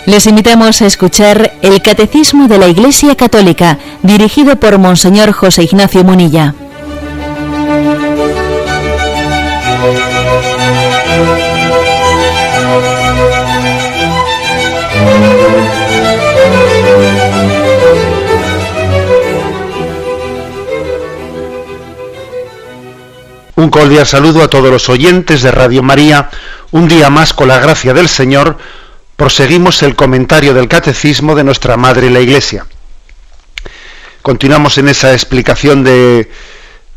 Les invitamos a escuchar el Catecismo de la Iglesia Católica, dirigido por Monseñor José Ignacio Munilla. Un cordial saludo a todos los oyentes de Radio María. Un día más, con la gracia del Señor, proseguimos el comentario del Catecismo de nuestra Madre la Iglesia. Continuamos en esa explicación de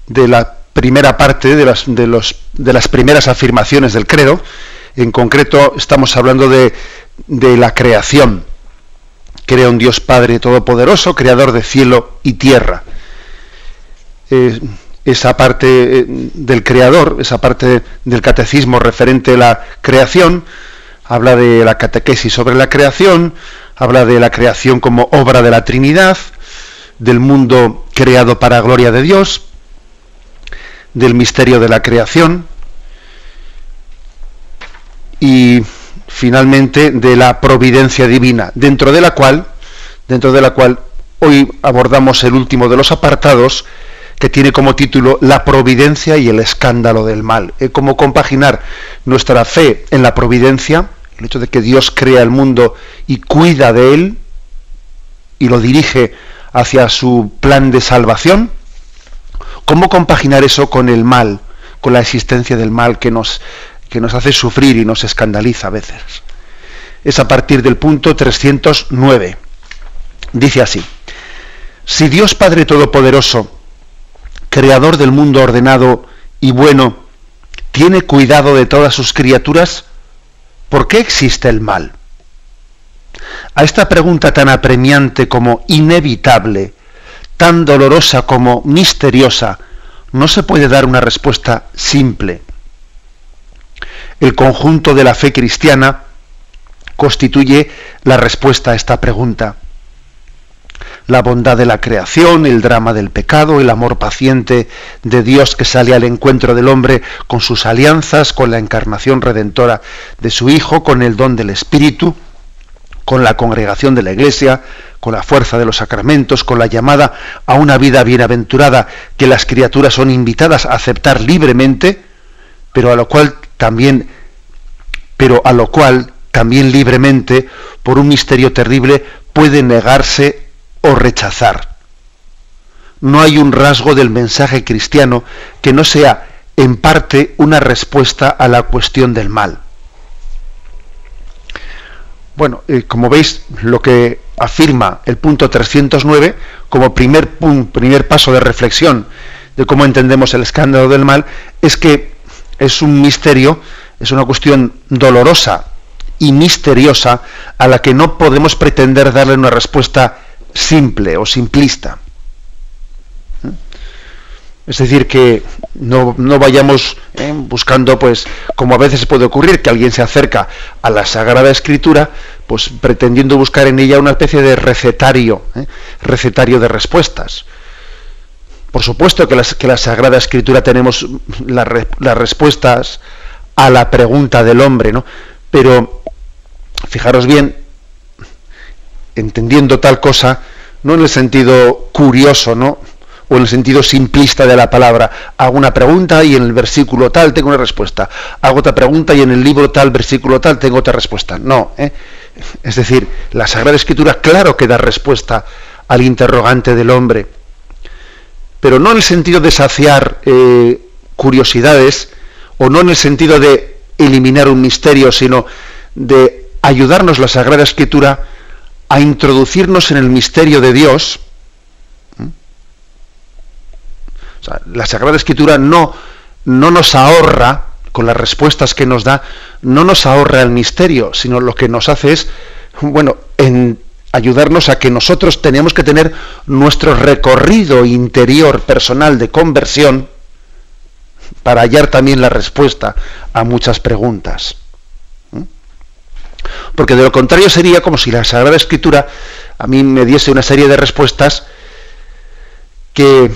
la primera parte, de las primeras afirmaciones del credo. En concreto, estamos hablando de la creación. Creo en Dios Padre Todopoderoso, Creador de cielo y tierra. Esa parte del Creador, esa parte del Catecismo referente a la creación, habla de la catequesis sobre la creación, habla de la creación como obra de la Trinidad, del mundo creado para gloria de Dios, del misterio de la creación y finalmente de la providencia divina, dentro de la cual hoy abordamos el último de los apartados, que tiene como título La providencia y el escándalo del mal. Cómo compaginar nuestra fe en la providencia, el hecho de que Dios crea el mundo y cuida de él y lo dirige hacia su plan de salvación. Cómo compaginar eso con el mal, con la existencia del mal que nos hace sufrir y nos escandaliza a veces. Es a partir del punto 309. Dice así: si Dios Padre Todopoderoso, Creador del mundo ordenado y bueno, tiene cuidado de todas sus criaturas, ¿por qué existe el mal? A esta pregunta tan apremiante como inevitable, tan dolorosa como misteriosa, no se puede dar una respuesta simple. El conjunto de la fe cristiana constituye la respuesta a esta pregunta. La bondad de la creación, el drama del pecado, el amor paciente de Dios que sale al encuentro del hombre con sus alianzas, con la encarnación redentora de su Hijo, con el don del Espíritu, con la congregación de la Iglesia, con la fuerza de los sacramentos, con la llamada a una vida bienaventurada que las criaturas son invitadas a aceptar libremente, pero a lo cual también libremente, por un misterio terrible, puede negarse o rechazar. No hay un rasgo del mensaje cristiano que no sea en parte una respuesta a la cuestión del mal. Bueno, como veis, lo que afirma el punto 309 como primer paso de reflexión de cómo entendemos el escándalo del mal es que es un misterio, es una cuestión dolorosa y misteriosa a la que no podemos pretender darle una respuesta simple o simplista. Es decir, que no vayamos buscando, pues, como a veces puede ocurrir, que alguien se acerca a la Sagrada Escritura, pues pretendiendo buscar en ella una especie de recetario de respuestas. Por supuesto que la Sagrada Escritura tenemos las respuestas a la pregunta del hombre, ¿no? Pero fijaros bien, entendiendo tal cosa, no en el sentido curioso, ¿no?, o en el sentido simplista de la palabra. Hago una pregunta y en el versículo tal tengo una respuesta. Hago otra pregunta y en el libro tal, versículo tal, tengo otra respuesta. No, es decir, la Sagrada Escritura claro que da respuesta al interrogante del hombre, pero no en el sentido de saciar curiosidades, o no en el sentido de eliminar un misterio, sino de ayudarnos la Sagrada Escritura a introducirnos en el misterio de Dios. O sea, la Sagrada Escritura no nos ahorra, con las respuestas que nos da, no nos ahorra el misterio, sino lo que nos hace es, en ayudarnos a que nosotros tenemos que tener nuestro recorrido interior personal de conversión para hallar también la respuesta a muchas preguntas. Porque de lo contrario sería como si la Sagrada Escritura a mí me diese una serie de respuestas que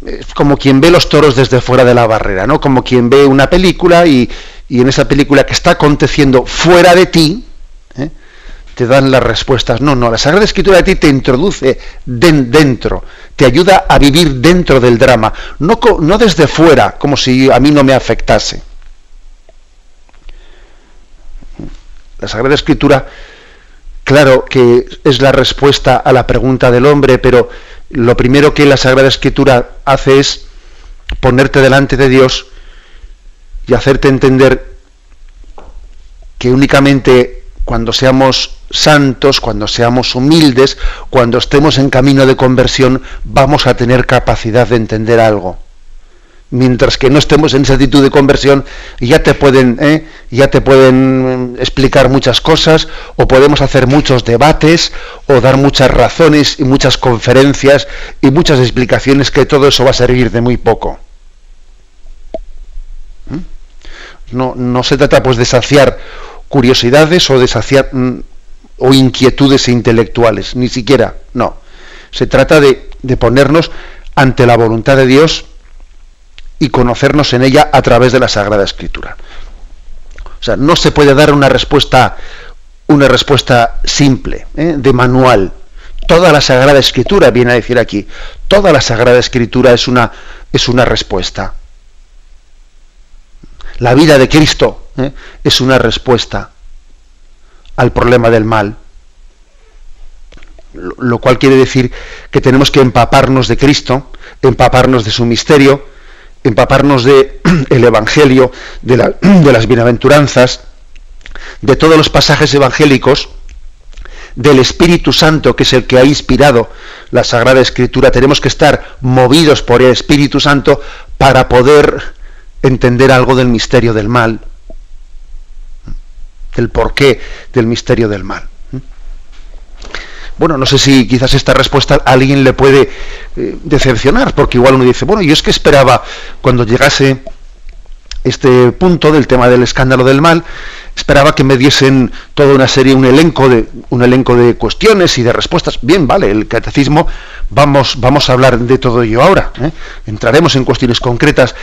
es como quien ve los toros desde fuera de la barrera, ¿no? Como quien ve una película y en esa película que está aconteciendo fuera de ti, te dan las respuestas. No, la Sagrada Escritura a ti te introduce dentro, te ayuda a vivir dentro del drama, no desde fuera, como si a mí no me afectase. La Sagrada Escritura, claro que es la respuesta a la pregunta del hombre, pero lo primero que la Sagrada Escritura hace es ponerte delante de Dios y hacerte entender que únicamente cuando seamos santos, cuando seamos humildes, cuando estemos en camino de conversión, vamos a tener capacidad de entender algo. Mientras que no estemos en esa actitud de conversión, ya te pueden explicar muchas cosas, o podemos hacer muchos debates, o dar muchas razones y muchas conferencias y muchas explicaciones, que todo eso va a servir de muy poco. No se trata pues de saciar curiosidades o de saciar o inquietudes intelectuales, ni siquiera, no. Se trata de ponernos ante la voluntad de Dios y conocernos en ella a través de la Sagrada Escritura. O sea, no se puede dar una respuesta simple, de manual. Toda la Sagrada Escritura, viene a decir aquí, toda la Sagrada Escritura es una respuesta. La vida de Cristo es una respuesta al problema del mal. Lo cual quiere decir que tenemos que empaparnos de Cristo, empaparnos de su misterio, empaparnos de el Evangelio, de las bienaventuranzas, de todos los pasajes evangélicos, del Espíritu Santo, que es el que ha inspirado la Sagrada Escritura. Tenemos que estar movidos por el Espíritu Santo para poder entender algo del misterio del mal, del porqué del misterio del mal. Bueno, no sé si quizás esta respuesta a alguien le puede decepcionar, porque igual uno dice, bueno, yo es que esperaba, cuando llegase este punto del tema del escándalo del mal, esperaba que me diesen toda una serie, un elenco de cuestiones y de respuestas. Bien, vale, el catecismo, vamos a hablar de todo ello ahora, entraremos en cuestiones concretas,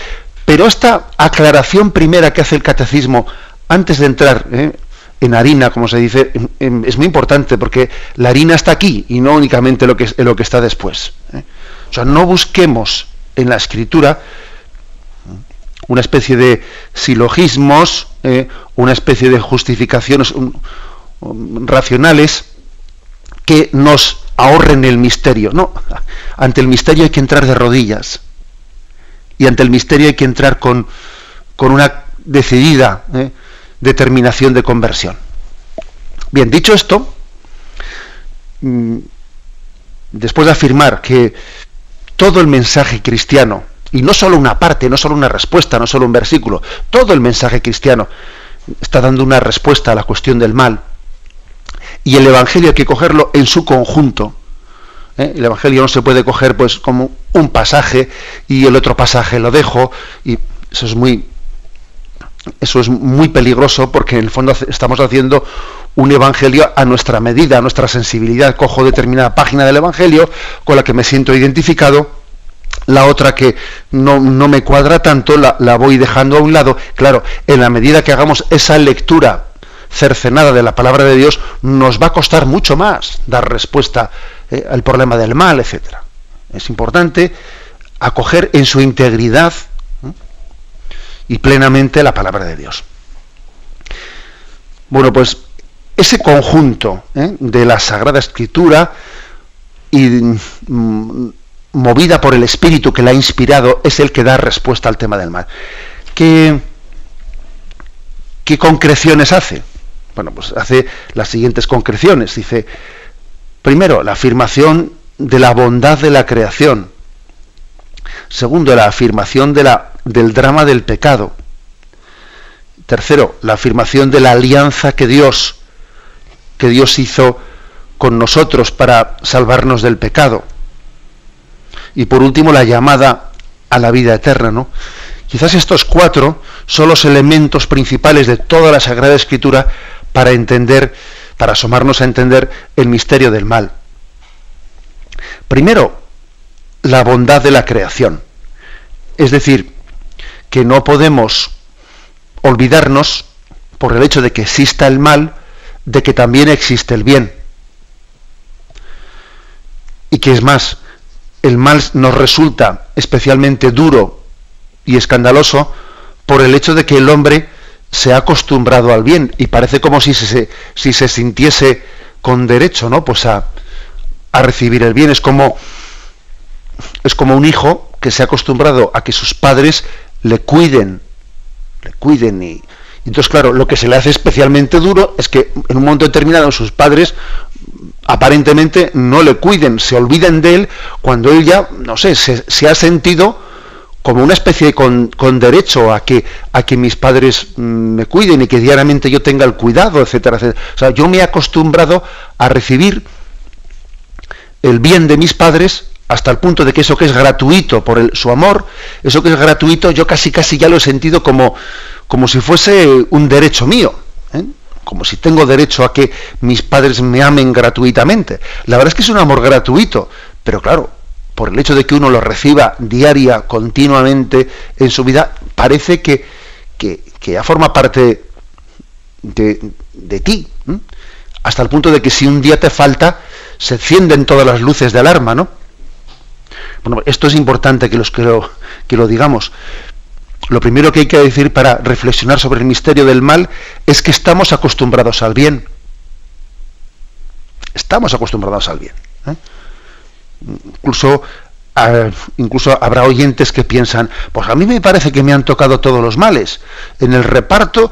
pero esta aclaración primera que hace el catecismo antes de entrar en harina, como se dice, es muy importante, porque la harina está aquí y no únicamente lo que está después. O sea, no busquemos en la Escritura una especie de silogismos, una especie de justificaciones racionales que nos ahorren el misterio. No, ante el misterio hay que entrar de rodillas, y ante el misterio hay que entrar con una decidida determinación de conversión. Bien, dicho esto, después de afirmar que todo el mensaje cristiano, y no solo una parte, no solo una respuesta, no solo un versículo, todo el mensaje cristiano está dando una respuesta a la cuestión del mal, y el Evangelio hay que cogerlo en su conjunto. El Evangelio no se puede coger pues como un pasaje y el otro pasaje lo dejo, y eso es muy peligroso, porque en el fondo estamos haciendo un evangelio a nuestra medida, a nuestra sensibilidad. Cojo determinada página del Evangelio con la que me siento identificado, la otra que no me cuadra tanto la voy dejando a un lado. Claro, en la medida que hagamos esa lectura cercenada de la palabra de Dios, nos va a costar mucho más dar respuesta al problema del mal, etcétera. Es importante acoger en su integridad y plenamente la palabra de Dios. Bueno, pues ese conjunto de la Sagrada Escritura y movida por el Espíritu que la ha inspirado es el que da respuesta al tema del mal. ¿Qué concreciones hace? Bueno, pues hace las siguientes concreciones. Dice, primero, la afirmación de la bondad de la creación. Segundo, la afirmación del drama del pecado. Tercero, la afirmación de la alianza que Dios hizo con nosotros para salvarnos del pecado. Y por último, la llamada a la vida eterna, ¿no? Quizás estos 4 son los elementos principales de toda la Sagrada Escritura para asomarnos a entender el misterio del mal. Primero, la bondad de la creación. Es decir, que no podemos olvidarnos, por el hecho de que exista el mal, de que también existe el bien. Y que es más, el mal nos resulta especialmente duro y escandaloso por el hecho de que el hombre se ha acostumbrado al bien y parece como si se sintiese con derecho, ¿no? Pues a recibir el bien. Es como un hijo que se ha acostumbrado a que sus padres le cuiden y entonces, claro, lo que se le hace especialmente duro es que en un momento determinado sus padres aparentemente no le cuiden, se olviden de él cuando él ya, no sé, se ha sentido como una especie de con derecho a que mis padres me cuiden y que diariamente yo tenga el cuidado, etcétera, etcétera. O sea, yo me he acostumbrado a recibir el bien de mis padres hasta el punto de que eso que es gratuito por su amor, eso que es gratuito, yo casi ya lo he sentido como si fuese un derecho mío, ¿eh? Como si tengo derecho a que mis padres me amen gratuitamente. La verdad es que es un amor gratuito, pero claro, por el hecho de que uno lo reciba diaria, continuamente en su vida, parece que ya forma parte de ti, ¿eh? Hasta el punto de que si un día te falta, se encienden todas las luces de alarma, ¿no? Bueno, esto es importante que lo digamos. Lo primero que hay que decir para reflexionar sobre el misterio del mal es que estamos acostumbrados al bien. Estamos acostumbrados al bien, ¿eh? Incluso habrá oyentes que piensan, pues a mí me parece que me han tocado todos los males. En el reparto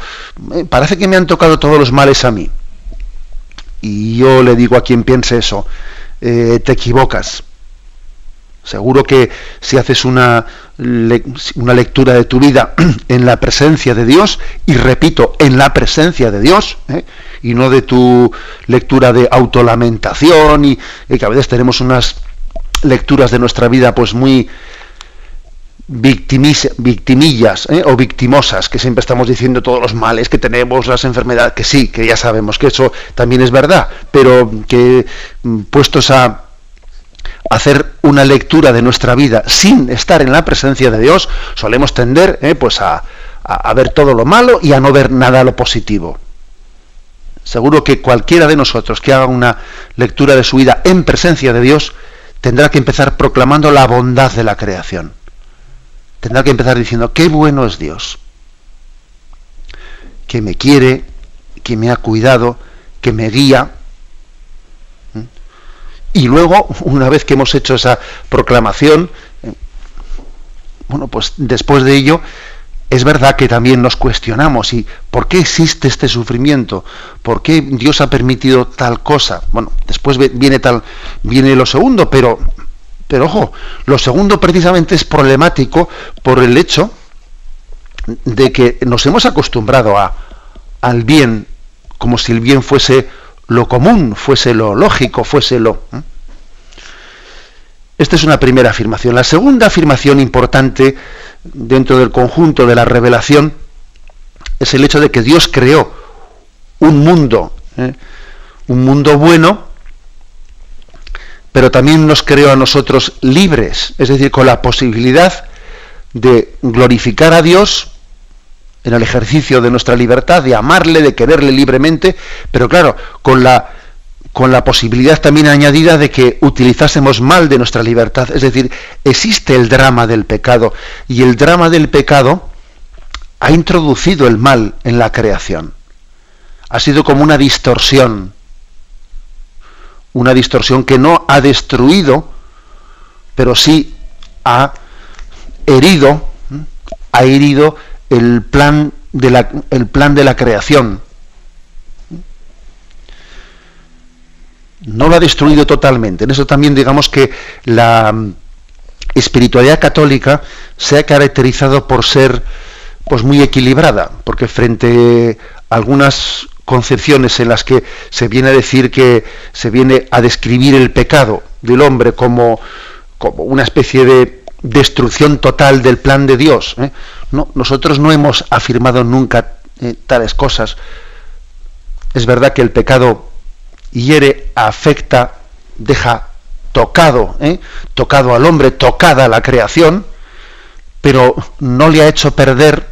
parece que me han tocado todos los males a mí. Y yo le digo a quien piense eso, te equivocas. Seguro que si haces una lectura de tu vida en la presencia de Dios, y repito, en la presencia de Dios, y no de tu lectura de autolamentación, y que a veces tenemos unas lecturas de nuestra vida pues muy victimillas, o victimosas, que siempre estamos diciendo todos los males que tenemos, las enfermedades, que sí, que ya sabemos que eso también es verdad, pero que puestos a hacer una lectura de nuestra vida sin estar en la presencia de Dios, solemos tender pues a ver todo lo malo y a no ver nada lo positivo. Seguro que cualquiera de nosotros que haga una lectura de su vida en presencia de Dios tendrá que empezar proclamando la bondad de la creación. Tendrá que empezar diciendo, qué bueno es Dios, que me quiere, que me ha cuidado, que me guía. Y luego, una vez que hemos hecho esa proclamación, bueno, pues después de ello, es verdad que también nos cuestionamos, ¿y por qué existe este sufrimiento? ¿Por qué Dios ha permitido tal cosa? Bueno, después viene lo segundo, pero ojo, lo segundo precisamente es problemático por el hecho de que nos hemos acostumbrado al bien, como si el bien fuese lo común, fuese lo lógico, fuese lo... Esta es una primera afirmación. La segunda afirmación importante dentro del conjunto de la revelación es el hecho de que Dios creó un mundo bueno, pero también nos creó a nosotros libres, es decir, con la posibilidad de glorificar a Dios en el ejercicio de nuestra libertad, de amarle, de quererle libremente, pero claro, con la posibilidad también añadida de que utilizásemos mal de nuestra libertad. Es decir, existe el drama del pecado, y el drama del pecado ha introducido el mal en la creación. Ha sido como una distorsión que no ha destruido, pero sí ha herido el plan de la creación. No lo ha destruido totalmente. En eso también digamos que la espiritualidad católica se ha caracterizado por ser pues muy equilibrada, porque frente a algunas concepciones en las que se viene a decir que se viene a describir el pecado del hombre como una especie de destrucción total del plan de Dios, No, nosotros no hemos afirmado nunca tales cosas. Es verdad que el pecado hiere, afecta, deja tocado al hombre, tocada la creación, pero no le ha hecho perder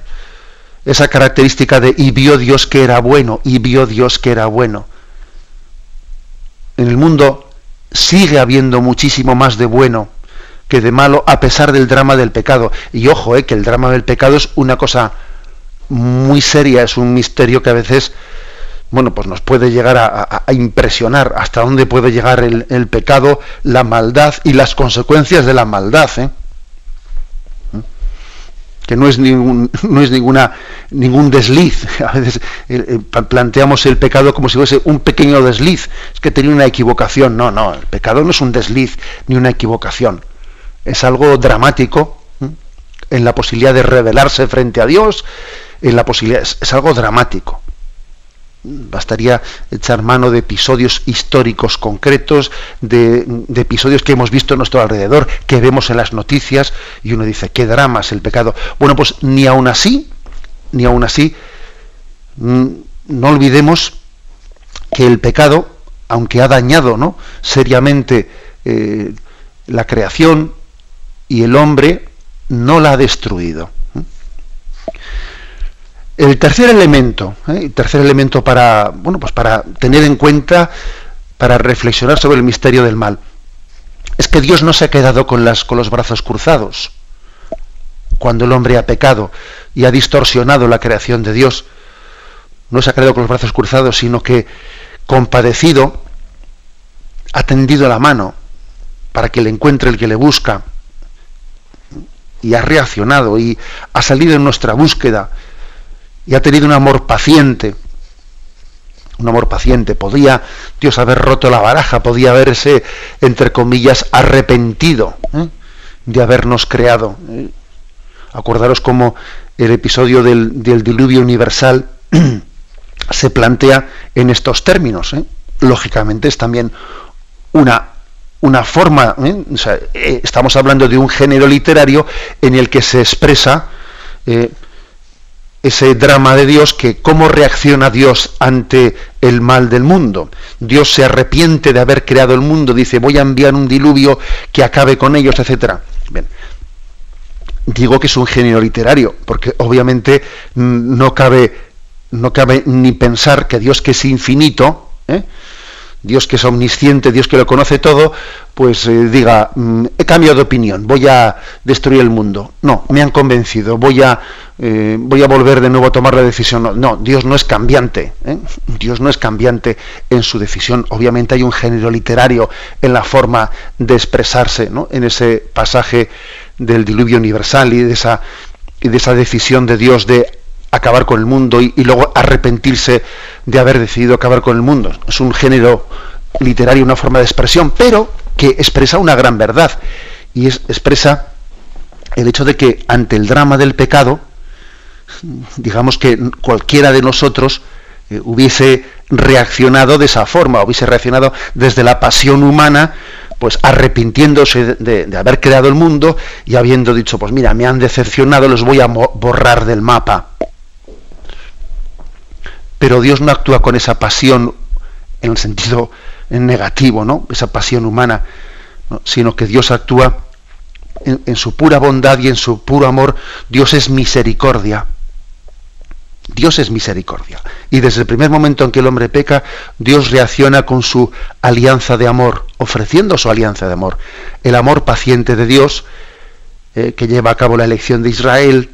esa característica de y vio Dios que era bueno, y vio Dios que era bueno. en el mundo sigue habiendo muchísimo más de bueno que de malo, a pesar del drama del pecado. Y ojo, que el drama del pecado es una cosa muy seria, es un misterio que a veces, bueno, pues nos puede llegar a impresionar hasta dónde puede llegar el pecado, la maldad y las consecuencias de la maldad, que no es ningún desliz. A veces planteamos el pecado como si fuese un pequeño desliz, es que tenía una equivocación. No, el pecado no es un desliz ni una equivocación, es algo dramático, en la posibilidad de rebelarse frente a Dios, en la posibilidad, es algo dramático. Bastaría echar mano de episodios históricos concretos, de episodios que hemos visto a nuestro alrededor, que vemos en las noticias, y uno dice, qué drama es el pecado. Bueno, pues ni aun así, no olvidemos que el pecado, aunque ha dañado, ¿no?, seriamente la creación y el hombre, no la ha destruido. El tercer elemento para tener en cuenta, para reflexionar sobre el misterio del mal, es que Dios no se ha quedado con los brazos cruzados cuando el hombre ha pecado y ha distorsionado la creación de Dios. No se ha quedado con los brazos cruzados, sino que, compadecido, ha tendido la mano para que le encuentre el que le busca, y ha reaccionado y ha salido en nuestra búsqueda y ha tenido un amor paciente. Podía Dios haber roto la baraja, podía haberse, entre comillas, arrepentido de habernos creado. Acordaros cómo el episodio del diluvio universal se plantea en estos términos. Lógicamente es también una forma, estamos hablando de un género literario en el que se expresa ese drama de Dios, que cómo reacciona Dios ante el mal del mundo. Dios se arrepiente de haber creado el mundo, dice, voy a enviar un diluvio que acabe con ellos, etcétera. Bien, digo que es un género literario, porque obviamente no cabe ni pensar que Dios, que es infinito, Dios que es omnisciente, Dios que lo conoce todo, pues diga, he cambiado de opinión, voy a destruir el mundo. No, me han convencido, voy a volver de nuevo a tomar la decisión. No, Dios no es cambiante, Dios no es cambiante en su decisión. Obviamente hay un género literario en la forma de expresarse, ¿no?, en ese pasaje del diluvio universal y de esa decisión de Dios de acabar con el mundo y luego arrepentirse de haber decidido acabar con el mundo. Es un género literario, una forma de expresión, pero que expresa una gran verdad, y expresa el hecho de que ante el drama del pecado, digamos que cualquiera de nosotros hubiese reaccionado de esa forma, hubiese reaccionado desde la pasión humana, pues arrepintiéndose de haber creado el mundo y habiendo dicho, pues mira, me han decepcionado, los voy a borrar del mapa. Pero Dios no actúa con esa pasión en el sentido negativo, ¿no?, esa pasión humana, ¿no?, sino que Dios actúa en su pura bondad y en su puro amor. Dios es misericordia. Dios es misericordia. Y desde el primer momento en que el hombre peca, Dios reacciona con su alianza de amor, ofreciendo su alianza de amor. El amor paciente de Dios, que lleva a cabo la elección de Israel,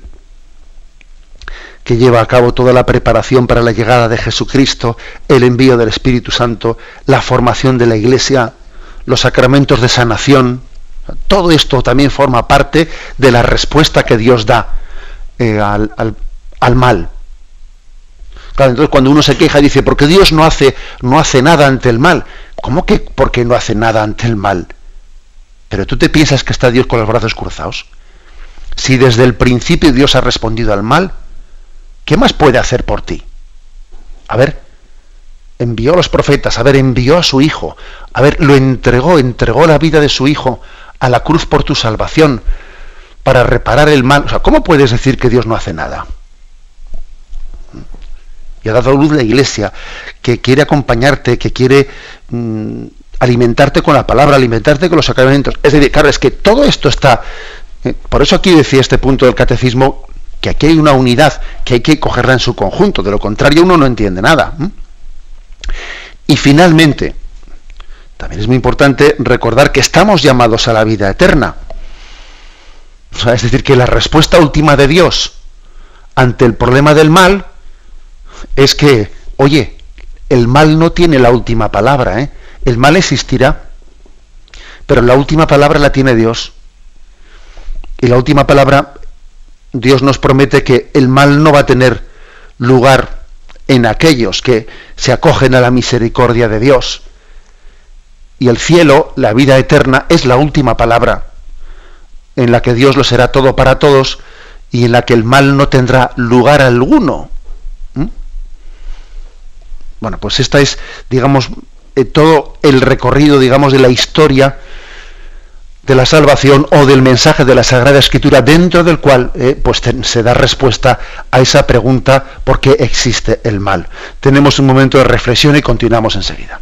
que lleva a cabo toda la preparación para la llegada de Jesucristo, el envío del Espíritu Santo, la formación de la Iglesia, los sacramentos de sanación. Todo esto también forma parte de la respuesta que Dios da al mal. Claro, entonces cuando uno se queja y dice, ¿por qué Dios no hace nada ante el mal? ¿Cómo que por qué no hace nada ante el mal? ¿Pero tú te piensas que está Dios con los brazos cruzados? Si desde el principio Dios ha respondido al mal, ¿qué más puede hacer por ti? A ver, envió a los profetas, envió a su Hijo, lo entregó la vida de su Hijo a la cruz por tu salvación, para reparar el mal. O sea, ¿cómo puedes decir que Dios no hace nada? Y ha dado luz la Iglesia, que quiere acompañarte, que quiere alimentarte con la palabra, alimentarte con los sacramentos. Es decir, claro, es que todo esto está... por eso aquí decía este punto del catecismo, que aquí hay una unidad, que hay que cogerla en su conjunto, de lo contrario uno no entiende nada. Y finalmente, también es muy importante recordar que estamos llamados a la vida eterna. O sea, es decir, que la respuesta última de Dios ante el problema del mal es que, oye, el mal no tiene la última palabra, ¿eh? El mal existirá, pero la última palabra la tiene Dios. Y la última palabra, Dios nos promete que el mal no va a tener lugar en aquellos que se acogen a la misericordia de Dios. Y el cielo, la vida eterna, es la última palabra, en la que Dios lo será todo para todos y en la que el mal no tendrá lugar alguno. Bueno, pues esta es, digamos, todo el recorrido, digamos, de la historia de la salvación o del mensaje de la Sagrada Escritura, dentro del cual pues se da respuesta a esa pregunta: ¿por qué existe el mal? Tenemos un momento de reflexión y continuamos enseguida.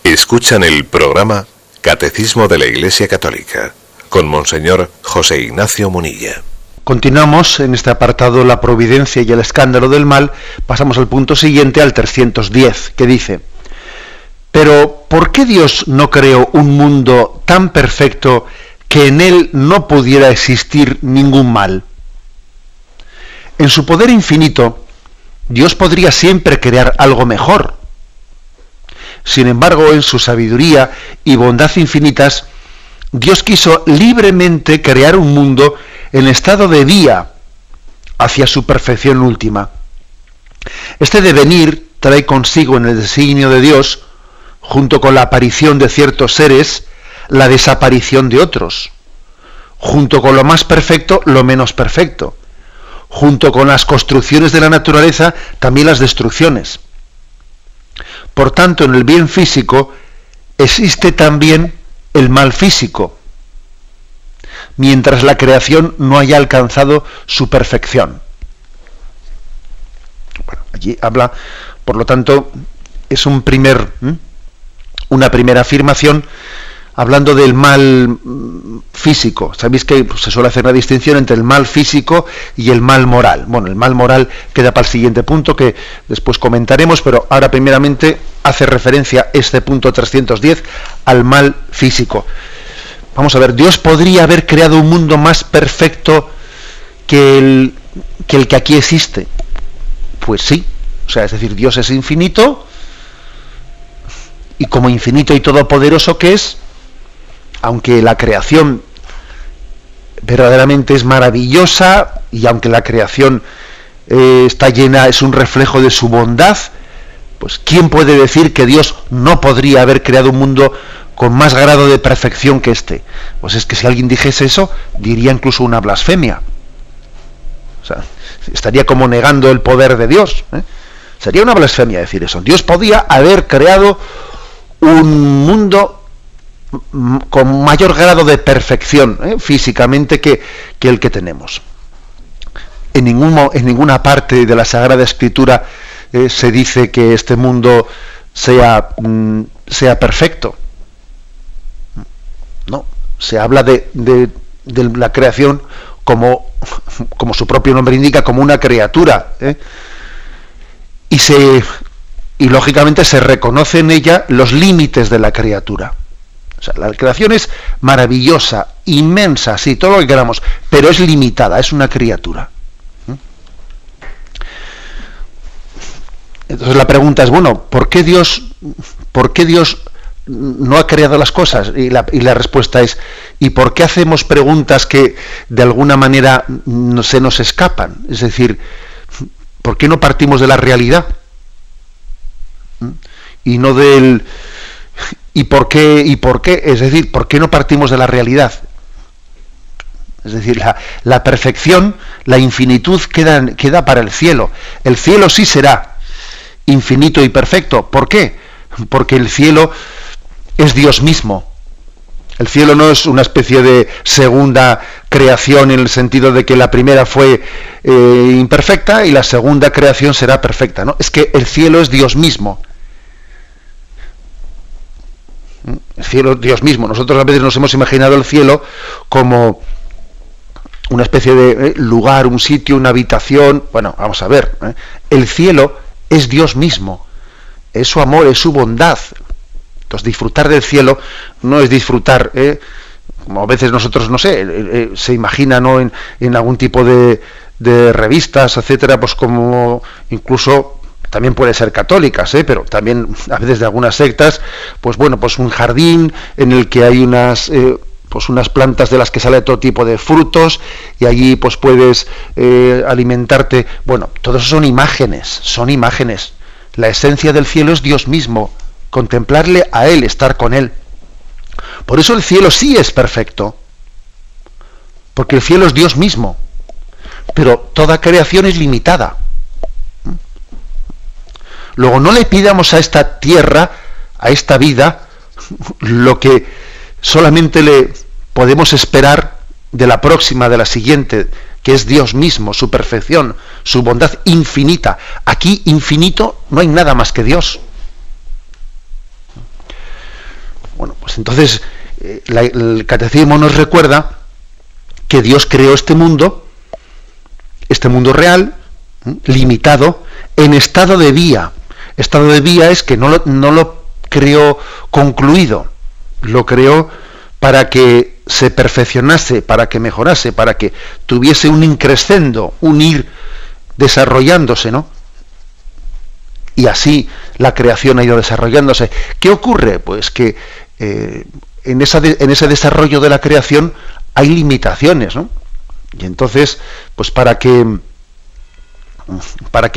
Escuchan el programa Catecismo de la Iglesia Católica con Monseñor José Ignacio Munilla. Continuamos en este apartado, la providencia y el escándalo del mal. Pasamos al punto siguiente, al 310, que dice: pero ¿por qué Dios no creó un mundo tan perfecto que en él no pudiera existir ningún mal? En su poder infinito, Dios podría siempre crear algo mejor. Sin embargo, en su sabiduría y bondad infinitas, Dios quiso libremente crear un mundo en estado de vía hacia su perfección última. Este devenir trae consigo en el designio de Dios, junto con la aparición de ciertos seres, la desaparición de otros, junto con lo más perfecto, lo menos perfecto, junto con las construcciones de la naturaleza, también las destrucciones. Por tanto, en el bien físico existe también el mal físico, mientras la creación no haya alcanzado su perfección. Bueno, allí habla, por lo tanto, es una primera afirmación hablando del mal físico. Sabéis que se suele hacer una distinción entre el mal físico y el mal moral. Bueno, el mal moral queda para el siguiente punto, que después comentaremos, pero ahora primeramente hace referencia este punto 310 al mal físico. Vamos a ver, Dios podría haber creado un mundo más perfecto que el que aquí existe. Pues sí, o sea, es decir, Dios es infinito, y como infinito y todopoderoso que es, aunque la creación verdaderamente es maravillosa, y aunque la creación está llena, es un reflejo de su bondad, pues ¿quién puede decir que Dios no podría haber creado un mundo con más grado de perfección que este? Pues es que si alguien dijese eso, diría incluso una blasfemia. O sea, estaría como negando el poder de Dios, ¿eh? Sería una blasfemia decir eso. Dios podía haber creado un mundo con mayor grado de perfección, físicamente que el que tenemos. En ninguna parte de la Sagrada Escritura se dice que este mundo sea perfecto. No, se habla de la creación como su propio nombre indica, como una criatura, y lógicamente se reconoce en ella los límites de la criatura. O sea, la creación es maravillosa, inmensa, sí, todo lo que queramos, pero es limitada, es una criatura. Entonces la pregunta es, bueno, ¿por qué Dios no ha creado las cosas? Y la respuesta es, ¿y por qué hacemos preguntas que de alguna manera se nos escapan? Es decir, ¿por qué no partimos de la realidad? Y no del... ¿Y por qué? Es decir, ¿por qué no partimos de la realidad? Es decir, la perfección, la infinitud queda para el cielo. El cielo sí será infinito y perfecto. ¿Por qué? Porque el cielo es Dios mismo. El cielo no es una especie de segunda creación en el sentido de que la primera fue imperfecta y la segunda creación será perfecta, ¿no? Es que el cielo es Dios mismo. El cielo es Dios mismo. Nosotros a veces nos hemos imaginado el cielo como una especie de lugar, un sitio, una habitación. Bueno, vamos a ver. El cielo es Dios mismo. Es su amor, es su bondad. Entonces, disfrutar del cielo no es disfrutar, como a veces nosotros, no sé, se imagina, ¿no?, en algún tipo de revistas, etcétera, pues como incluso también puede ser católicas, pero también a veces de algunas sectas, pues bueno, pues un jardín en el que hay unas plantas de las que sale todo tipo de frutos y allí pues puedes alimentarte. Bueno, todo eso son imágenes. La esencia del cielo es Dios mismo, contemplarle a Él, estar con Él. Por eso el cielo sí es perfecto, porque el cielo es Dios mismo, pero toda creación es limitada. Luego no le pidamos a esta tierra, a esta vida, lo que solamente le podemos esperar de la próxima, de la siguiente, que es Dios mismo, su perfección, su bondad infinita. Aquí infinito no hay nada más que Dios. Bueno, pues entonces el catecismo nos recuerda que Dios creó este mundo real, limitado, en estado de vía. Estado de vía es que no lo creó concluido, lo creó para que se perfeccionase, para que mejorase, para que tuviese un increscendo, un ir desarrollándose, ¿no? Y así la creación ha ido desarrollándose. ¿Qué ocurre? Pues que en ese desarrollo de la creación hay limitaciones, ¿no? Y entonces, pues para que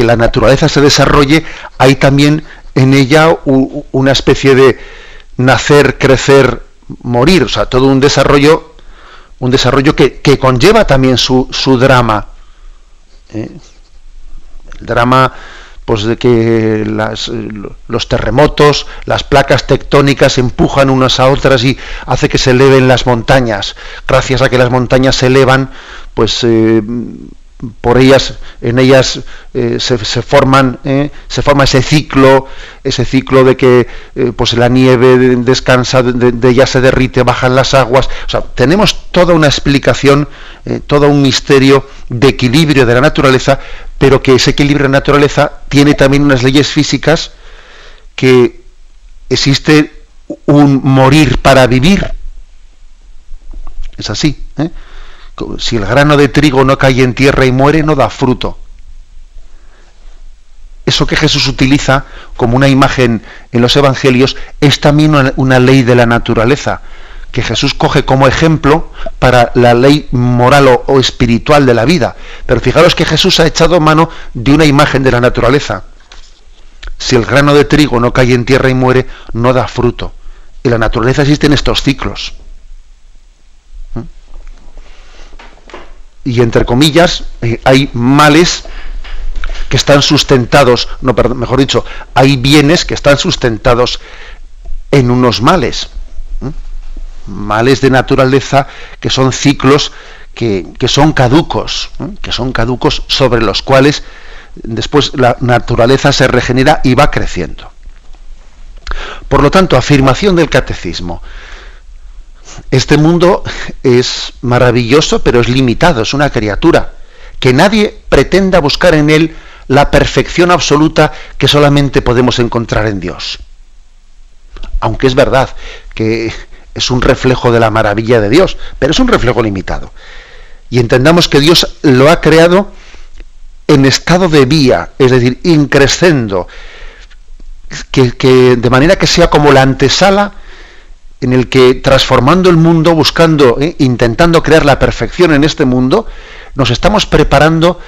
la naturaleza se desarrolle, hay también en ella una especie de nacer, crecer, morir, o sea, todo un desarrollo que conlleva también su drama. El drama, pues, de que los terremotos, las placas tectónicas empujan unas a otras y hace que se eleven las montañas. Gracias a que las montañas se elevan, pues en ellas se forma ese ciclo de que pues la nieve descansa, de ella se derrite, bajan las aguas. O sea, tenemos toda una explicación, todo un misterio de equilibrio de la naturaleza, pero que ese equilibrio de la naturaleza tiene también unas leyes físicas, que existe un morir para vivir. Es así, Si el grano de trigo no cae en tierra y muere, no da fruto. Eso que Jesús utiliza como una imagen en los evangelios es también una ley de la naturaleza, que Jesús coge como ejemplo para la ley moral o espiritual de la vida. Pero fijaros que Jesús ha echado mano de una imagen de la naturaleza. Si el grano de trigo no cae en tierra y muere, no da fruto. En la naturaleza existen estos ciclos. Y entre comillas, hay males que están sustentados, mejor dicho, hay bienes que están sustentados en unos males. Males de naturaleza que son ciclos que son caducos, sobre los cuales después la naturaleza se regenera y va creciendo. Por lo tanto, afirmación del catecismo. Este mundo es maravilloso, pero es limitado, es una criatura. Que nadie pretenda buscar en él la perfección absoluta que solamente podemos encontrar en Dios. Aunque es verdad que es un reflejo de la maravilla de Dios, pero es un reflejo limitado. Y entendamos que Dios lo ha creado en estado de vía, es decir, increscendo, que de manera que sea como la antesala en el que, transformando el mundo, buscando, intentando crear la perfección en este mundo, nos estamos preparando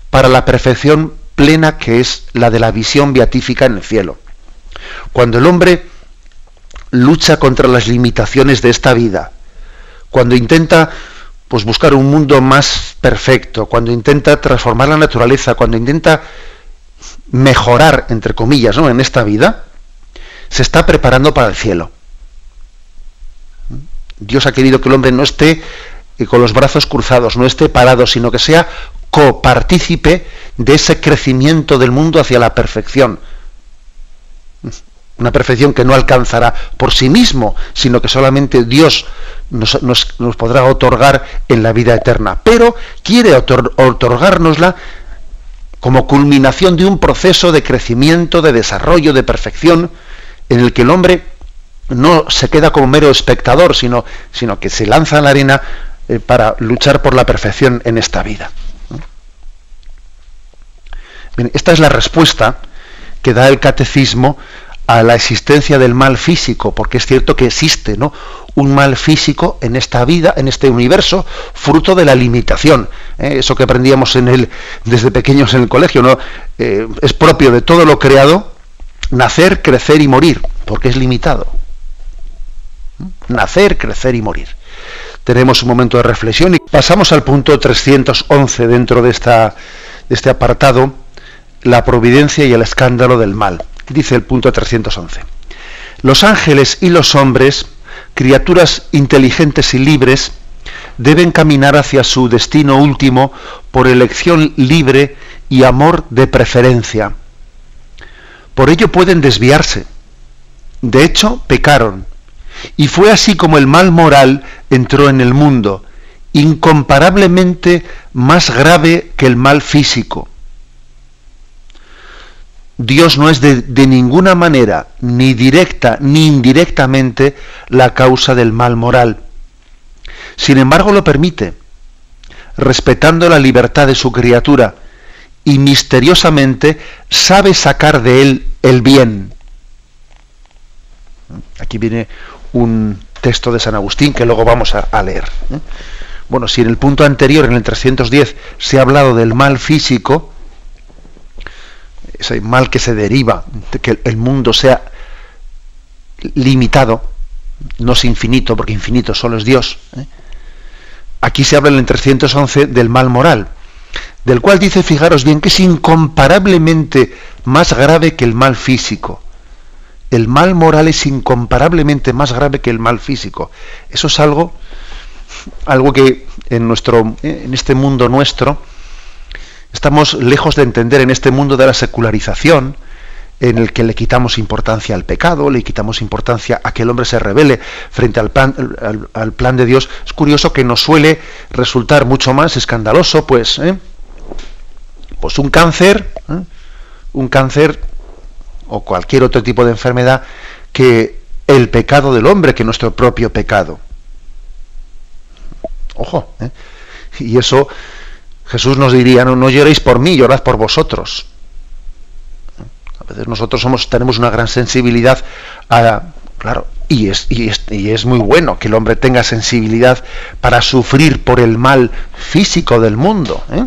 para la perfección plena, que es la de la visión beatífica en el cielo. Cuando el hombre lucha contra las limitaciones de esta vida, cuando intenta buscar un mundo más perfecto, cuando intenta transformar la naturaleza, cuando intenta mejorar, entre comillas, ¿no?, en esta vida, se está preparando para el cielo. Dios ha querido que el hombre no esté con los brazos cruzados, no esté parado, sino que sea copartícipe de ese crecimiento del mundo hacia la perfección. Una perfección que no alcanzará por sí mismo, sino que solamente Dios nos podrá otorgar en la vida eterna. Pero quiere otorgárnosla como culminación de un proceso de crecimiento, de desarrollo, de perfección, en el que el hombre no se queda como mero espectador, sino que se lanza en la arena para luchar por la perfección en esta vida. Bien, esta es la respuesta que da el catecismo a la existencia del mal físico, porque es cierto que existe, ¿no?, un mal físico en esta vida, en este universo, fruto de la limitación. Eso que aprendíamos desde pequeños en el colegio, ¿no? Es propio de todo lo creado nacer, crecer y morir, porque es limitado. Nacer, crecer y morir. Tenemos un momento de reflexión y pasamos al punto 311 dentro de este apartado, la providencia y el escándalo del mal. Dice el punto 311. Los ángeles y los hombres, criaturas inteligentes y libres, deben caminar hacia su destino último por elección libre y amor de preferencia. Por ello pueden desviarse. De hecho, pecaron. Y fue así como el mal moral entró en el mundo, incomparablemente más grave que el mal físico. Dios no es de ninguna manera, ni directa ni indirectamente, la causa del mal moral. Sin embargo, lo permite, respetando la libertad de su criatura, y misteriosamente sabe sacar de él el bien. Aquí viene un texto de San Agustín que luego vamos a leer. Bueno, si en el punto anterior, en el 310, se ha hablado del mal físico, ese mal que se deriva de que el mundo sea limitado, no es infinito, porque infinito solo es Dios. Aquí se habla en el 311 del mal moral, del cual dice, fijaros bien, que es incomparablemente más grave que el mal físico. El mal moral es incomparablemente más grave que el mal físico. Eso es algo que en este mundo nuestro estamos lejos de entender, en este mundo de la secularización, en el que le quitamos importancia al pecado, le quitamos importancia a que el hombre se rebele frente al plan de Dios. Es curioso que nos suele resultar mucho más escandaloso, pues un cáncer o cualquier otro tipo de enfermedad, que el pecado del hombre, que nuestro propio pecado. Ojo, Y eso Jesús nos diría, no lloréis por mí, llorad por vosotros. A veces nosotros tenemos una gran sensibilidad claro, y es muy bueno que el hombre tenga sensibilidad para sufrir por el mal físico del mundo, ¿eh?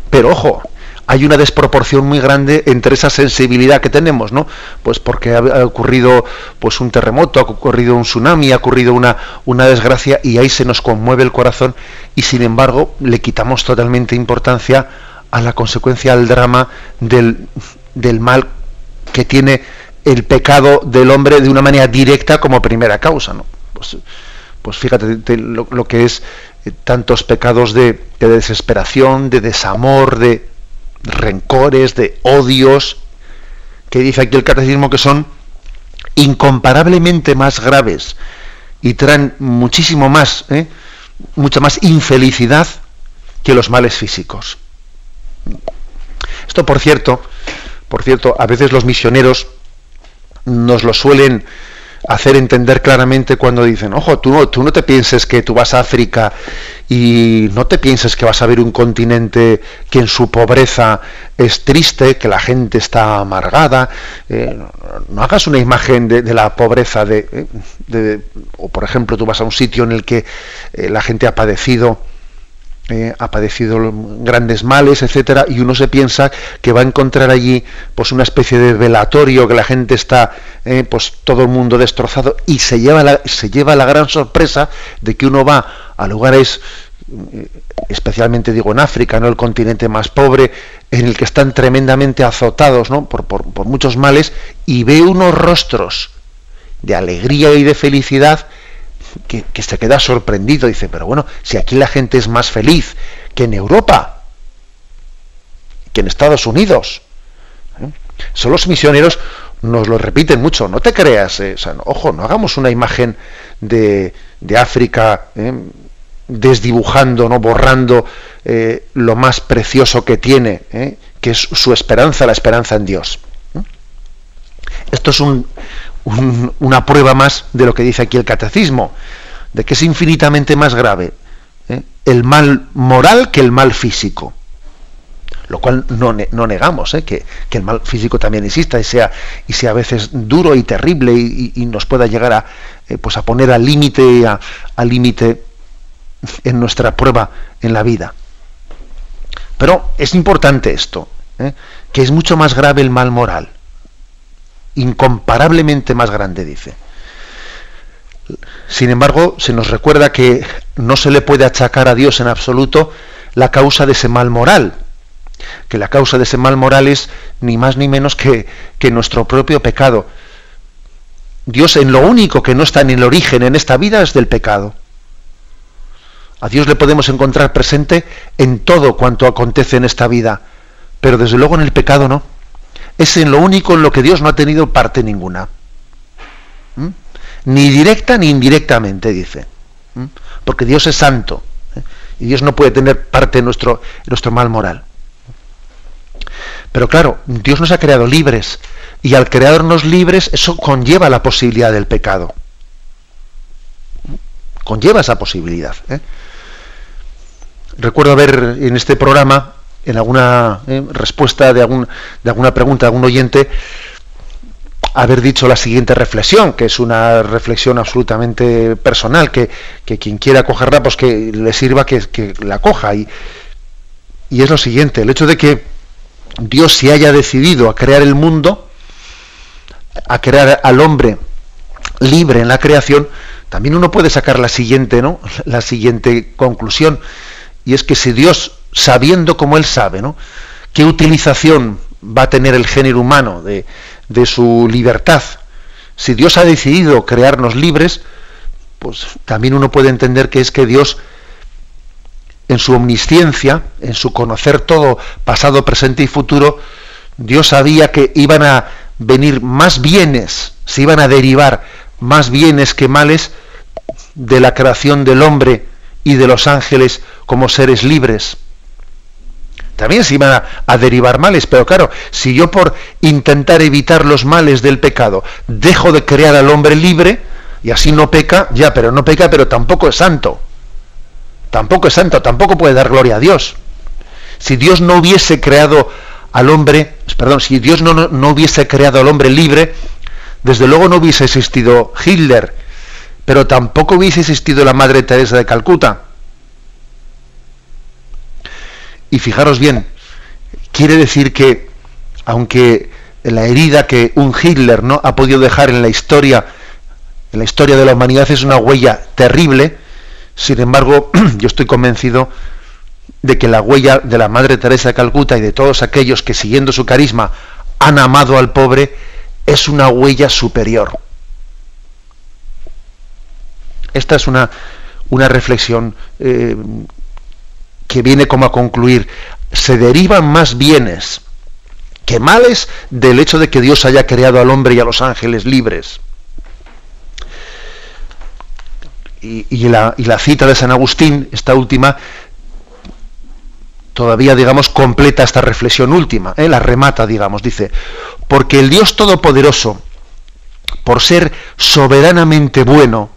Pero ojo, hay una desproporción muy grande entre esa sensibilidad que tenemos, ¿no? Pues porque ha ocurrido pues un terremoto, ha ocurrido un tsunami, ha ocurrido una desgracia, y ahí se nos conmueve el corazón, y sin embargo le quitamos totalmente importancia a la consecuencia, al drama del mal que tiene el pecado del hombre de una manera directa como primera causa, ¿no? Pues fíjate lo que es tantos pecados de desesperación, de desamor, de rencores, de odios, que dice aquí el catecismo que son incomparablemente más graves y traen muchísimo más, mucha más infelicidad que los males físicos. Esto, por cierto, a veces los misioneros nos lo suelen hacer entender claramente cuando dicen, ojo, tú no te pienses que tú vas a África y no te pienses que vas a ver un continente que en su pobreza es triste, que la gente está amargada. No hagas una imagen de la pobreza o por ejemplo tú vas a un sitio en el que la gente ha padecido grandes males, etcétera, y uno se piensa que va a encontrar allí pues una especie de velatorio, que la gente está pues todo el mundo destrozado, y se lleva la gran sorpresa de que uno va a lugares, especialmente digo en África, no el continente más pobre, en el que están tremendamente azotados, ¿no? por muchos males, y ve unos rostros de alegría y de felicidad que se queda sorprendido. Dice, pero bueno, si aquí la gente es más feliz que en Europa, que en Estados Unidos. Son los misioneros, nos lo repiten mucho, no te creas, ojo, no hagamos una imagen de África desdibujando, no borrando lo más precioso que tiene, que es su esperanza, la esperanza en Dios. Esto es una prueba más de lo que dice aquí el catecismo, de que es infinitamente más grave el mal moral que el mal físico, lo cual no negamos que el mal físico también exista y sea a veces duro y terrible y nos pueda llegar a poner al límite en nuestra prueba en la vida. Pero es importante esto, que es mucho más grave el mal moral, incomparablemente más grande, dice. Sin embargo, se nos recuerda que no se le puede achacar a Dios en absoluto la causa de ese mal moral, que la causa de ese mal moral es ni más ni menos que nuestro propio pecado. Dios, en lo único que no está en el origen en esta vida, es del pecado. A Dios le podemos encontrar presente en todo cuanto acontece en esta vida, pero desde luego en el pecado no. Es en lo único en lo que Dios no ha tenido parte ninguna. Ni directa ni indirectamente, dice. Porque Dios es santo. Y Dios no puede tener parte en nuestro mal moral. Pero claro, Dios nos ha creado libres. Y al crearnos libres, eso conlleva la posibilidad del pecado. Conlleva esa posibilidad. Recuerdo haber en este programa, en alguna respuesta de alguna pregunta de algún oyente, haber dicho la siguiente reflexión, que es una reflexión absolutamente personal, que quien quiera cogerla, pues que le sirva que la coja, y es lo siguiente: el hecho de que Dios se haya decidido a crear el mundo, a crear al hombre libre en la creación, también uno puede sacar la siguiente conclusión, y es que si Dios, sabiendo como Él sabe, ¿no?, qué utilización va a tener el género humano de su libertad, si Dios ha decidido crearnos libres, pues también uno puede entender que es que Dios, en su omnisciencia, en su conocer todo, pasado, presente y futuro, Dios sabía que iban a venir más bienes, se iban a derivar más bienes que males de la creación del hombre y de los ángeles como seres libres. También se iban a derivar males, pero claro, si yo por intentar evitar los males del pecado dejo de crear al hombre libre, y así no peca, pero tampoco es santo. tampoco es santo, tampoco puede dar gloria a Dios. Si Dios no hubiese creado al hombre, si Dios no hubiese creado al hombre libre, desde luego no hubiese existido Hitler, pero tampoco hubiese existido la Madre Teresa de Calcuta. Y fijaros bien, quiere decir que, aunque la herida que un Hitler no ha podido dejar en la historia de la humanidad es una huella terrible, sin embargo, yo estoy convencido de que la huella de la Madre Teresa de Calcuta y de todos aquellos que siguiendo su carisma han amado al pobre es una huella superior. Esta es una reflexión que viene como a concluir: se derivan más bienes que males del hecho de que Dios haya creado al hombre y a los ángeles libres. Y la cita de San Agustín, esta última, todavía, digamos, completa esta reflexión última, la remata, digamos, dice: porque el Dios Todopoderoso, por ser soberanamente bueno,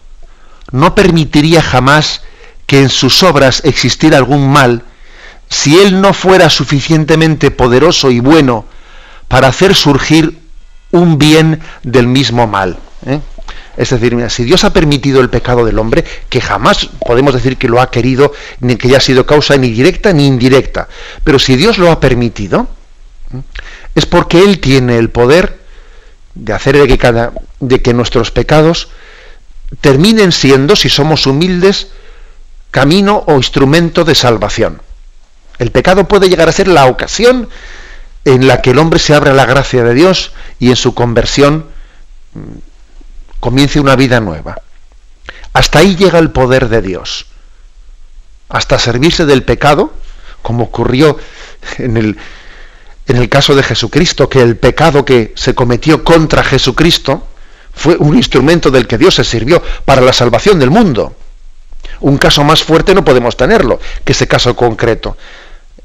no permitiría jamás que en sus obras existiera algún mal, si Él no fuera suficientemente poderoso y bueno para hacer surgir un bien del mismo mal. Es decir, mira, si Dios ha permitido el pecado del hombre, que jamás podemos decir que lo ha querido, ni que haya sido causa ni directa ni indirecta, pero si Dios lo ha permitido, es porque Él tiene el poder de hacer de que nuestros pecados terminen siendo, si somos humildes, camino o instrumento de salvación. El pecado puede llegar a ser la ocasión en la que el hombre se abra a la gracia de Dios y en su conversión comience una vida nueva. Hasta ahí llega el poder de Dios. Hasta servirse del pecado, como ocurrió en el caso de Jesucristo, que el pecado que se cometió contra Jesucristo fue un instrumento del que Dios se sirvió para la salvación del mundo. Un caso más fuerte no podemos tenerlo que ese caso concreto.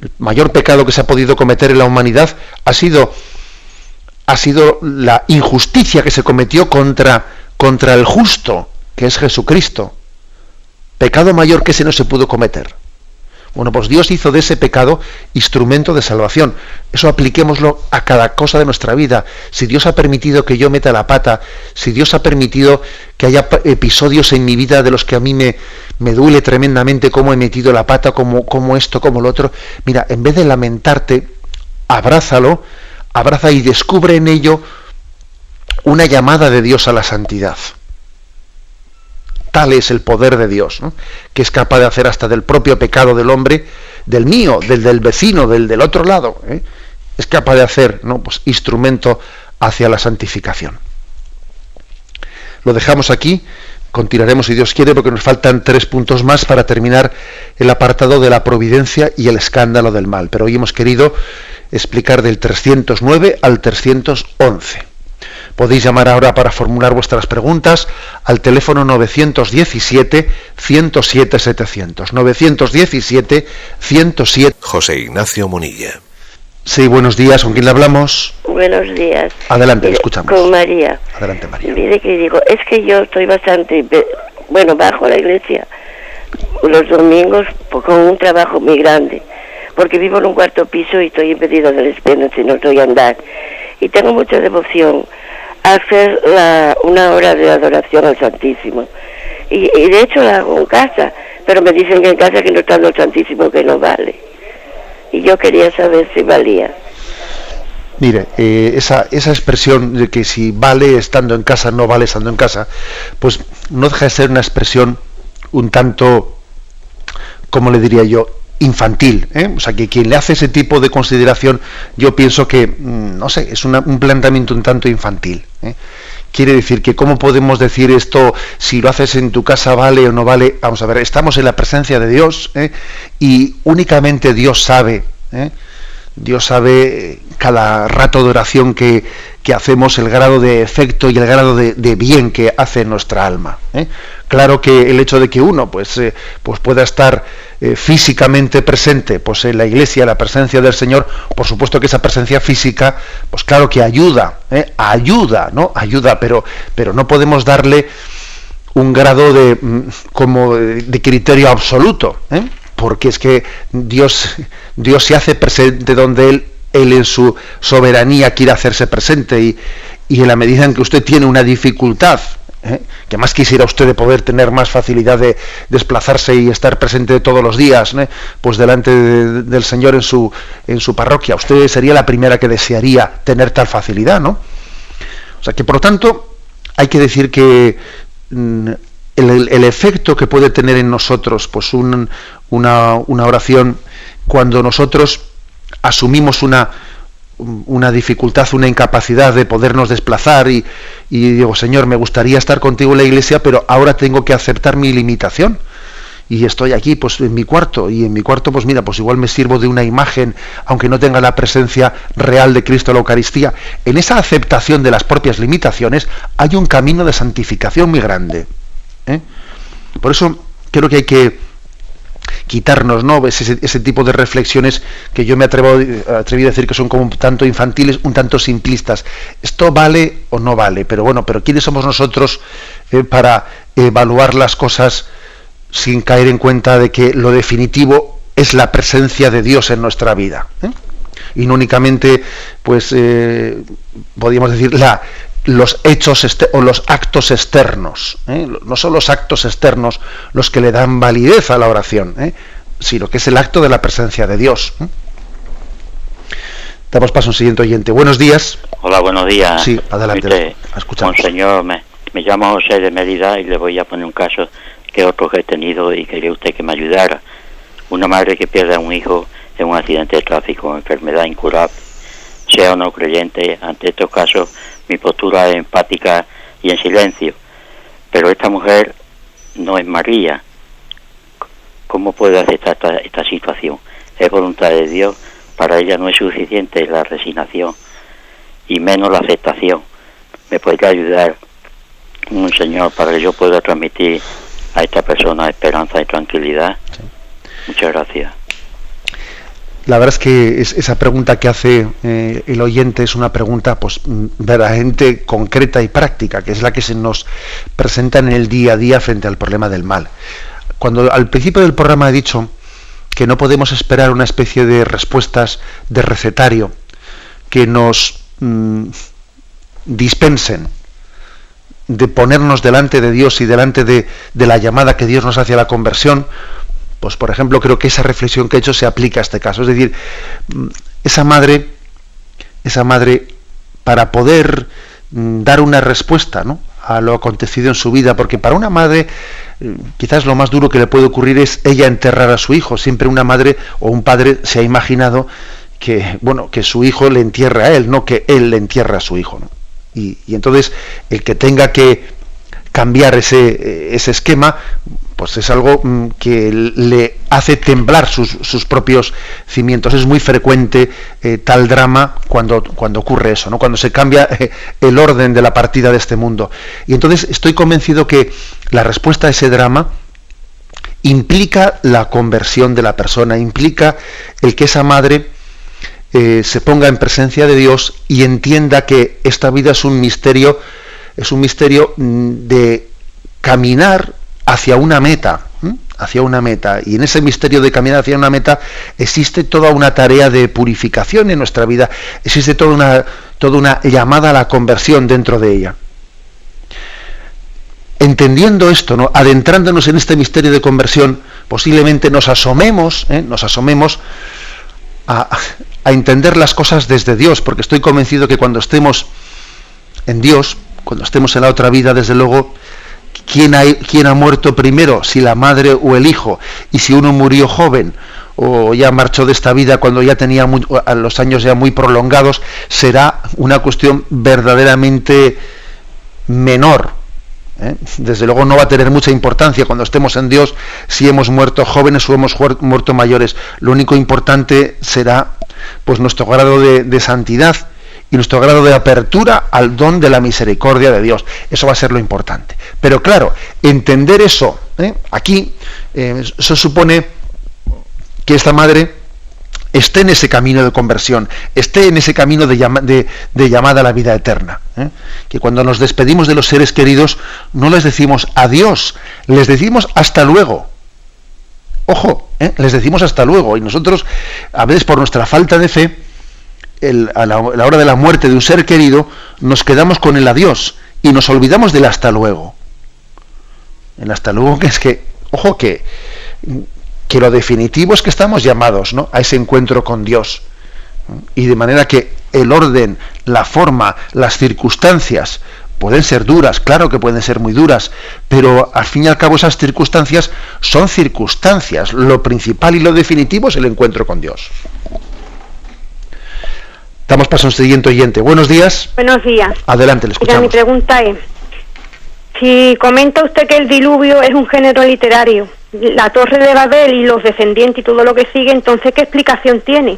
El mayor pecado que se ha podido cometer en la humanidad ha sido la injusticia que se cometió contra el justo, que es Jesucristo. Pecado mayor que ese no se pudo cometer. Bueno, pues Dios hizo de ese pecado instrumento de salvación. Eso apliquémoslo a cada cosa de nuestra vida. Si Dios ha permitido que yo meta la pata, si Dios ha permitido que haya episodios en mi vida de los que a mí me duele tremendamente cómo he metido la pata, como esto, como lo otro, mira, en vez de lamentarte, abrázalo, abraza y descubre en ello una llamada de Dios a la santidad. Tal es el poder de Dios, ¿no?, que es capaz de hacer hasta del propio pecado del hombre, del mío, del vecino, del otro lado, es capaz de hacer, ¿no?, pues instrumento hacia la santificación. Lo dejamos aquí, continuaremos si Dios quiere, porque nos faltan 3 puntos más para terminar el apartado de la providencia y el escándalo del mal. Pero hoy hemos querido explicar del 309 al 311. Podéis llamar ahora para formular vuestras preguntas al teléfono 917-107-700. 917-107. José Ignacio Munilla. Sí, buenos días. ¿Con quién le hablamos? Buenos días. Adelante, le escuchamos. Con María. Adelante, María. Mire que digo, es que yo estoy bastante, bajo la iglesia los domingos con un trabajo muy grande, porque vivo en un 4º piso y estoy impedido del espeno, si no estoy a andar. Y tengo mucha devoción a hacer una hora de adoración al Santísimo. Y de hecho la hago en casa, pero me dicen que en casa que no está el Santísimo, que no vale. Y yo quería saber si valía. Mire, esa expresión de que si vale estando en casa, no vale estando en casa, pues no deja de ser una expresión un tanto, ¿cómo le diría yo?, infantil, O sea, que quien le hace ese tipo de consideración, yo pienso que, no sé, es un planteamiento un tanto infantil, Quiere decir que cómo podemos decir esto, si lo haces en tu casa vale o no vale. Vamos a ver, estamos en la presencia de Dios, y únicamente Dios sabe, Dios sabe cada rato de oración que hacemos, el grado de efecto y el grado de bien que hace nuestra alma. Claro que el hecho de que uno pues pueda estar físicamente presente pues en la iglesia, la presencia del Señor, por supuesto que esa presencia física, pues claro que ayuda, ¿no? Ayuda, pero no podemos darle un grado de criterio absoluto, porque es que Dios se hace presente donde Él en su soberanía quiere hacerse presente, y en la medida en que usted tiene una dificultad, que más quisiera usted de poder tener más facilidad de desplazarse y estar presente todos los días, pues delante del Señor en su parroquia, usted sería la primera que desearía tener tal facilidad, ¿no? O sea que, por lo tanto, hay que decir que el efecto que puede tener en nosotros pues una oración, cuando nosotros asumimos una dificultad, una incapacidad de podernos desplazar y digo, Señor, me gustaría estar contigo en la iglesia, pero ahora tengo que aceptar mi limitación y estoy aquí pues en mi cuarto, y en mi cuarto pues mira, pues igual me sirvo de una imagen, aunque no tenga la presencia real de Cristo en la Eucaristía. En esa aceptación de las propias limitaciones hay un camino de santificación muy grande, Por eso creo que hay que quitarnos, ¿no?, ese tipo de reflexiones que yo me atreví a decir que son como un tanto infantiles, un tanto simplistas. Esto vale o no vale, pero bueno, pero ¿quiénes somos nosotros para evaluar las cosas sin caer en cuenta de que lo definitivo es la presencia de Dios en nuestra vida? Y no únicamente, pues, podríamos decir, los hechos o los actos externos, no son los actos externos los que le dan validez a la oración, sino que es el acto de la presencia de Dios. Damos paso a un siguiente oyente. Buenos días. Hola, buenos días. Sí, adelante. Escuchamos. Monseñor, me llamo José de Mérida y le voy a poner un caso que otro que he tenido y quería usted que me ayudara. Una madre que pierde a un hijo en un accidente de tráfico, enfermedad incurable. Sea o no creyente, ante estos casos mi postura es empática y en silencio, pero esta mujer no es María. ¿Cómo puede aceptar esta situación? Es voluntad de Dios, para ella no es suficiente la resignación y menos la aceptación. ¿Me podría ayudar un Señor para que yo pueda transmitir a esta persona esperanza y tranquilidad? Sí. Muchas gracias. La verdad es que esa pregunta que hace el oyente es una pregunta pues verdaderamente concreta y práctica, que es la que se nos presenta en el día a día frente al problema del mal. Cuando al principio del programa he dicho que no podemos esperar una especie de respuestas de recetario que nos dispensen de ponernos delante de Dios y delante de la llamada que Dios nos hace a la conversión, pues por ejemplo creo que esa reflexión que he hecho se aplica a este caso. Es decir, esa madre para poder dar una respuesta, ¿no?, a lo acontecido en su vida, porque para una madre quizás lo más duro que le puede ocurrir es ella enterrar a su hijo. Siempre una madre o un padre se ha imaginado que su hijo le entierre a él, no que él le entierre a su hijo, ¿no? Y entonces el que tenga que cambiar ese esquema, pues es algo que le hace temblar sus propios cimientos. Es muy frecuente tal drama cuando ocurre eso, ¿no?, cuando se cambia el orden de la partida de este mundo. Y entonces estoy convencido que la respuesta a ese drama implica la conversión de la persona, implica el que esa madre se ponga en presencia de Dios y entienda que esta vida es un misterio de caminar hacia una meta, y en ese misterio de caminar hacia una meta existe toda una tarea de purificación en nuestra vida, existe toda una llamada a la conversión dentro de ella. Entendiendo esto, ¿no?, adentrándonos en este misterio de conversión, posiblemente nos asomemos a entender las cosas desde Dios, porque estoy convencido que cuando estemos en Dios, cuando estemos en la otra vida, desde luego, ¿quién ha muerto primero? Si la madre o el hijo. Y si uno murió joven o ya marchó de esta vida cuando ya tenía los años ya muy prolongados, será una cuestión verdaderamente menor. Desde luego no va a tener mucha importancia cuando estemos en Dios si hemos muerto jóvenes o hemos muerto mayores. Lo único importante será pues nuestro grado de santidad y nuestro grado de apertura al don de la misericordia de Dios. Eso va a ser lo importante. Pero claro, entender eso, aquí, eso supone que esta madre esté en ese camino de conversión, esté en ese camino de llamada a la vida eterna. Que cuando nos despedimos de los seres queridos no les decimos adiós, les decimos hasta luego. Ojo, les decimos hasta luego. Y nosotros, a veces por nuestra falta de fe, a la hora de la muerte de un ser querido, nos quedamos con el adiós y nos olvidamos del hasta luego. El hasta luego, que es que, ojo, que lo definitivo es que estamos llamados, ¿no?, a ese encuentro con Dios. Y de manera que el orden, la forma, las circunstancias pueden ser duras, claro que pueden ser muy duras, pero al fin y al cabo esas circunstancias son circunstancias. Lo principal y lo definitivo es el encuentro con Dios. Damos paso a un siguiente oyente. Buenos días. Buenos días. Adelante, le escuchamos. Mi pregunta es, si comenta usted que el diluvio es un género literario, la Torre de Babel y los descendientes y todo lo que sigue, entonces ¿qué explicación tiene?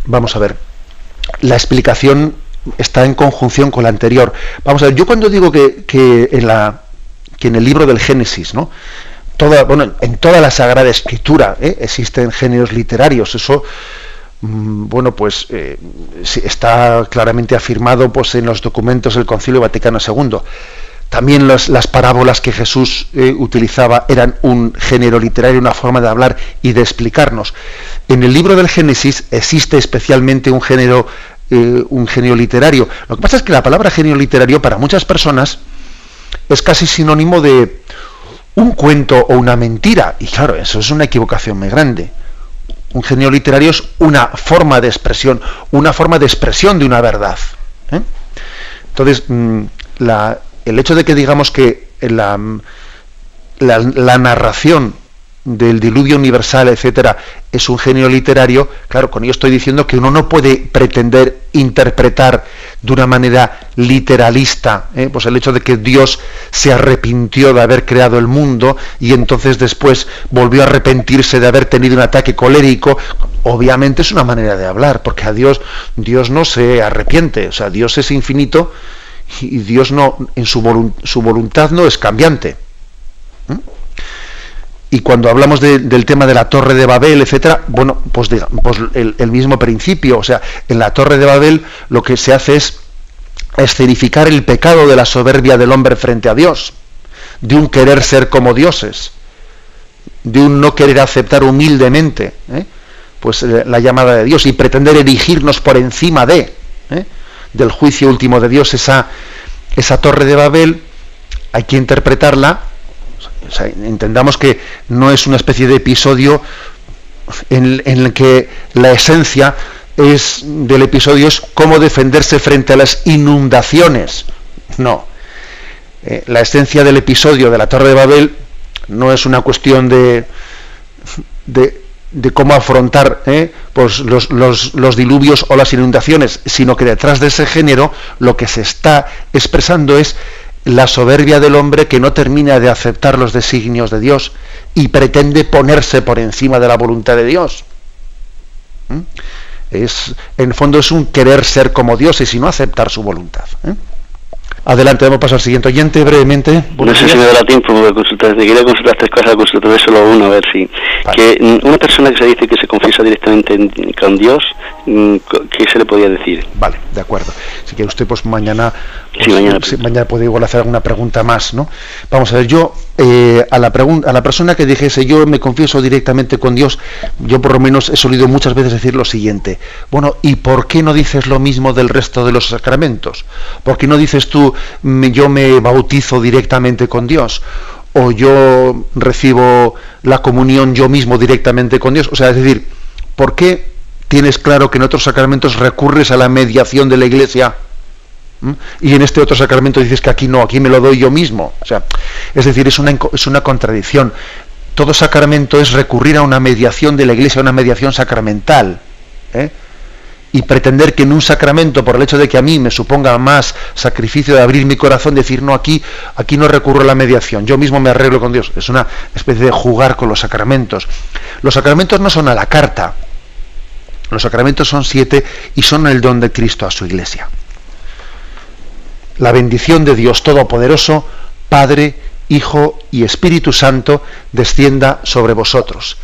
Vamos a ver. La explicación está en conjunción con la anterior. Vamos a ver, yo cuando digo que en el libro del Génesis, ¿no?, en toda la Sagrada Escritura existen géneros literarios, eso está claramente afirmado pues en los documentos del Concilio Vaticano II. También las parábolas que Jesús utilizaba eran un género literario, una forma de hablar y de explicarnos. En el libro del Génesis existe especialmente un género literario. Lo que pasa es que la palabra género literario para muchas personas es casi sinónimo de un cuento o una mentira. Y claro, eso es una equivocación muy grande. Un género literario es una forma de expresión de una verdad. Entonces, el hecho de que digamos que la narración del diluvio universal, etcétera, es un género literario, claro, con ello estoy diciendo que uno no puede pretender interpretar de una manera literalista, pues el hecho de que Dios se arrepintió de haber creado el mundo y entonces después volvió a arrepentirse de haber tenido un ataque colérico. Obviamente es una manera de hablar, porque a Dios no se arrepiente, o sea, Dios es infinito y Dios no, en su voluntad no es cambiante. Y cuando hablamos del tema de la Torre de Babel, etcétera, bueno, pues el mismo principio. O sea, en la Torre de Babel lo que se hace es escenificar el pecado de la soberbia del hombre frente a Dios, de un querer ser como dioses, de un no querer aceptar humildemente pues la llamada de Dios y pretender erigirnos por encima del juicio último de Dios. Esa Torre de Babel hay que interpretarla. O sea, entendamos que no es una especie de episodio en el que la esencia del episodio es cómo defenderse frente a las inundaciones. No. La esencia del episodio de la Torre de Babel no es una cuestión de cómo afrontar pues los diluvios o las inundaciones, sino que detrás de ese género lo que se está expresando es la soberbia del hombre que no termina de aceptar los designios de Dios y pretende ponerse por encima de la voluntad de Dios. En el fondo es un querer ser como dioses y no aceptar su voluntad. Adelante, vamos a pasar al siguiente oyente brevemente. No sé si me dará tiempo de consultar. Te quería consultar 3 cosas, consultaré solo uno, a ver si... Vale. Que una persona que se dice que se confiesa directamente con Dios, ¿qué se le podía decir? Vale, de acuerdo. Si quiere usted, pues mañana puede igual hacer alguna pregunta más, ¿no? Vamos a ver, yo a la persona que dijese yo me confieso directamente con Dios, yo por lo menos he solido muchas veces decir lo siguiente: bueno, ¿y por qué no dices lo mismo del resto de los sacramentos? ¿Por qué no dices tú yo me bautizo directamente con Dios? O yo recibo la comunión yo mismo directamente con Dios. O sea, es decir, ¿por qué tienes claro que en otros sacramentos recurres a la mediación de la Iglesia y en este otro sacramento dices que aquí no, aquí me lo doy yo mismo? O sea, es decir, es una contradicción. Todo sacramento es recurrir a una mediación de la Iglesia, a una mediación sacramental, y pretender que en un sacramento, por el hecho de que a mí me suponga más sacrificio de abrir mi corazón, decir, no, aquí no recurro a la mediación, yo mismo me arreglo con Dios. Es una especie de jugar con los sacramentos. Los sacramentos no son a la carta. Los sacramentos son 7 y son el don de Cristo a su Iglesia. La bendición de Dios Todopoderoso, Padre, Hijo y Espíritu Santo, descienda sobre vosotros.